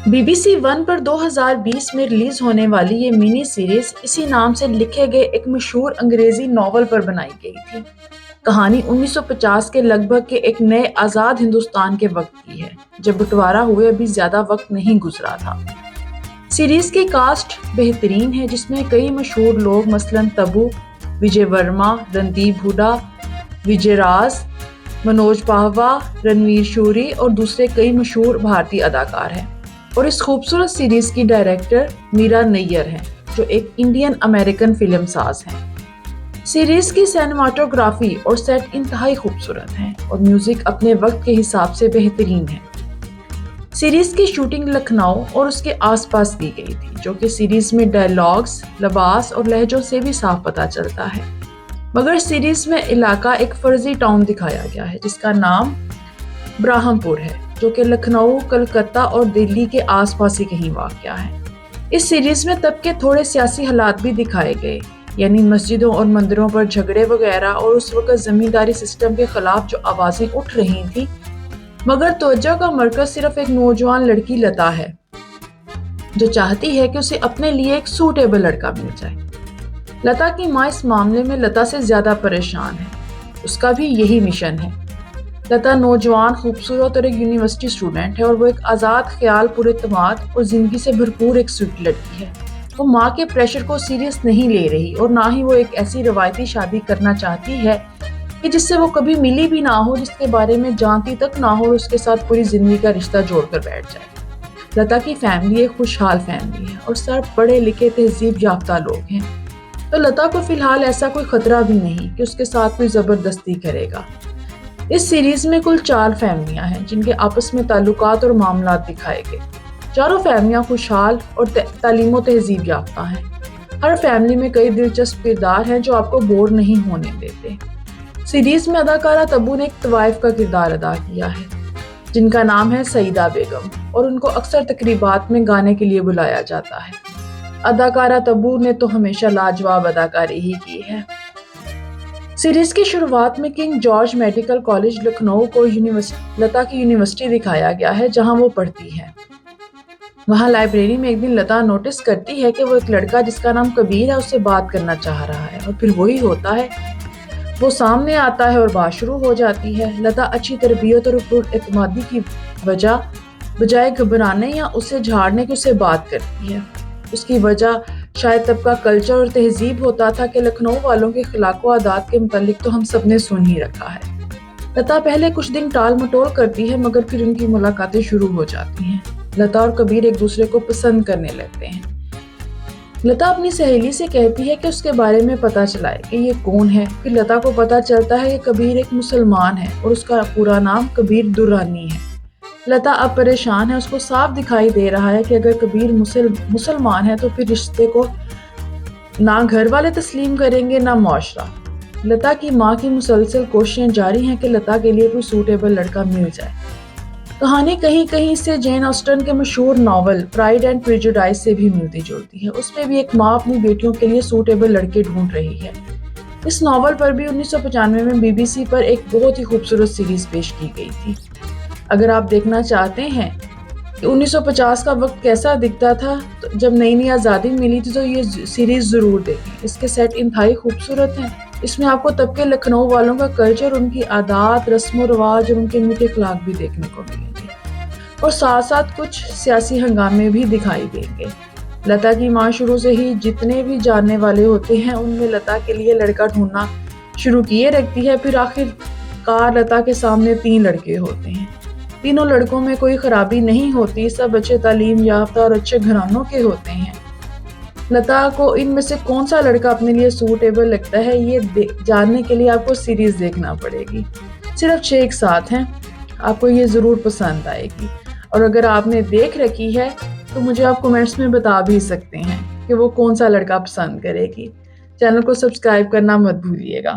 BBC one پر 2020 میں release ہونے والی یہ منی سیریز اسی نام سے لکھے گئے ایک مشہور انگریزی ناول پر بنائی گئی تھی۔ کہانی 1950 کے لگ بھگ کے ایک نئے آزاد ہندوستان کے وقت کی ہے، جب بٹوارا ہوئے ابھی زیادہ وقت نہیں گزرا تھا۔ سیریز کی کاسٹ بہترین ہے، جس میں کئی مشہور لوگ مثلاً تبو، وجے ورما، رندیپ ہڈا، وجے راز، منوج پاہوا، رنویر شوری اور دوسرے کئی مشہور بھارتی اداکار ہیں۔ اور اس خوبصورت سیریز کی ڈائریکٹر میرا نیر ہیں، جو ایک انڈین امریکن فلم ساز ہیں۔ سیریز کی سینماٹوگرافی اور سیٹ انتہائی خوبصورت ہیں اور میوزک اپنے وقت کے حساب سے بہترین ہے۔ سیریز کی شوٹنگ لکھنؤ اور اس کے آس پاس کی گئی تھی، جو کہ سیریز میں ڈائیلاگز، لباس اور لہجوں سے بھی صاف پتہ چلتا ہے۔ مگر سیریز میں علاقہ ایک فرضی ٹاؤن دکھایا گیا ہے، جس کا نام براہم پور ہے، جو کہ لکھنؤ، کلکتہ اور دلی کے آس پاس ہی کہیں واقع ہے۔ اس سیریز میں تب کے تھوڑے سیاسی حالات بھی دکھائے گئے، یعنی مسجدوں اور مندروں پر جھگڑے وغیرہ اور اس وقت زمینداری سسٹم کے خلاف جو آوازیں اٹھ رہی تھیں۔ مگر توجہ کا مرکز صرف ایک نوجوان لڑکی لتا ہے، جو چاہتی ہے کہ اسے اپنے لیے ایک سوٹیبل لڑکا مل جائے۔ لتا کی ماں اس معاملے میں لتا سے زیادہ پریشان ہے، اس کا بھی یہی مشن ہے۔ لتا نوجوان، خوبصورت اور ایک یونیورسٹی اسٹوڈنٹ ہے، اور وہ ایک آزاد خیال، پراعتماد اور زندگی سے بھرپور ایک سویٹ لڑکی ہے۔ وہ ماں کے پریشر کو سیریس نہیں لے رہی، اور نہ ہی وہ ایک ایسی روایتی شادی کرنا چاہتی ہے کہ جس سے وہ کبھی ملی بھی نہ ہو، جس کے بارے میں جانتی تک نہ ہو، اور اس کے ساتھ پوری زندگی کا رشتہ جوڑ کر بیٹھ جائے۔ لتا کی فیملی ایک خوشحال فیملی ہے اور سب پڑھے لکھے تہذیب یافتہ لوگ ہیں، تو لتا کو فی الحال ایسا کوئی خطرہ بھی نہیں کہ اس کے ساتھ کوئی زبردستی کرے گا۔ اس سیریز میں کل 4 فیملیاں ہیں، جن کے آپس میں تعلقات اور معاملات دکھائے گئے۔ چاروں فیملیاں خوشحال اور تعلیم و تہذیب یافتہ ہیں۔ ہر فیملی میں کئی دلچسپ کردار ہیں جو آپ کو بور نہیں ہونے دیتے۔ سیریز میں اداکارہ تبو نے ایک طوائف کا کردار ادا کیا ہے، جن کا نام ہے سعیدہ بیگم، اور ان کو اکثر تقریبات میں گانے کے لیے بلایا جاتا ہے۔ اداکارہ تبو نے تو ہمیشہ لاجواب اداکاری ہی کی ہے۔ سیریز کی شروعات میں king George medical college Lucknow کو لتا کی یونیورسٹی دکھایا گیا ہے، جہاں وہ پڑھتی ہے۔ وہاں لائبریری میں ایک دن لتا نوٹس کرتی ہے کہ وہ ایک لڑکا جس کا نام کبیر ہے اس سے بات کرنا چاہ رہا ہے، اور پھر وہی ہوتا ہے، وہ سامنے آتا ہے اور بات شروع ہو جاتی ہے۔ لتا اچھی تربیت اور اعتمادی کی بجائے گھبرانے یا اسے جھاڑنے کی اسے بات کرتی ہے۔ اس کی وجہ شاید تب کا کلچر اور تہذیب ہوتا تھا کہ لکھنؤ والوں کے اخلاق و عادات کے متعلق تو ہم سب نے سن ہی رکھا ہے۔ لتا پہلے کچھ دن ٹال مٹول کرتی ہے، مگر پھر ان کی ملاقاتیں شروع ہو جاتی ہیں۔ لتا اور کبیر ایک دوسرے کو پسند کرنے لگتے ہیں۔ لتا اپنی سہیلی سے کہتی ہے کہ اس کے بارے میں پتہ چلائے کہ یہ کون ہے۔ پھر لتا کو پتہ چلتا ہے کہ کبیر ایک مسلمان ہے اور اس کا پورا نام کبیر درانی ہے۔ لتا اب پریشان ہے، اس کو صاف دکھائی دے رہا ہے کہ اگر کبیر مسلمان ہے تو پھر رشتے کو نہ گھر والے تسلیم کریں گے نہ معاشرہ۔ لتا کی ماں کی مسلسل کوششیں جاری ہیں کہ لتا کے لیے کوئی سوٹیبل لڑکا مل جائے۔ کہانی کہیں کہیں سے جین آسٹن کے مشہور ناول پرائیڈ اینڈ پریجوڈائس سے بھی ملتی جلتی ہے۔ اس میں بھی ایک ماں اپنی بیٹیوں کے لیے سوٹیبل لڑکے ڈھونڈ رہی ہے۔ اس ناول پر بھی 1995 میں BBC پر ایک بہت ہی خوبصورت سیریز پیش کی گئی تھی۔ اگر آپ دیکھنا چاہتے ہیں کہ 1950 کا وقت کیسا دکھتا تھا جب نئی نئی آزادی ملی تھی، تو یہ سیریز ضرور دیکھیں۔ اس کے سیٹ انتہائی خوبصورت ہیں۔ اس میں آپ کو تب کے لکھنؤ والوں کا کلچر، ان کی عادات، رسم و رواج اور ان کے میٹھے اخلاق بھی دیکھنے کو ملیں گے، اور ساتھ ساتھ کچھ سیاسی ہنگامے بھی دکھائی دیں گے۔ لتا کی ماں شروع سے ہی جتنے بھی جاننے والے ہوتے ہیں ان میں لتا کے لیے لڑکا ڈھونڈنا شروع کیے رکھتی ہے۔ پھر آخر کار لتا کے سامنے 3 لڑکے ہوتے ہیں۔ تینوں لڑکوں میں کوئی خرابی نہیں ہوتی، سب اچھے تعلیم یافتہ اور اچھے گھرانوں کے ہوتے ہیں۔ لتا کو ان میں سے کون سا لڑکا اپنے لیے سوٹیبل لگتا ہے، یہ جاننے کے لیے آپ کو سیریز دیکھنا پڑے گی۔ صرف 6 ایک ساتھ ہیں، آپ کو یہ ضرور پسند آئے گی، اور اگر آپ نے دیکھ رکھی ہے تو مجھے آپ کمنٹس میں بتا بھی سکتے ہیں کہ وہ کون سا لڑکا پسند کرے گی۔ چینل کو سبسکرائب کرنا مت بھولیے گا۔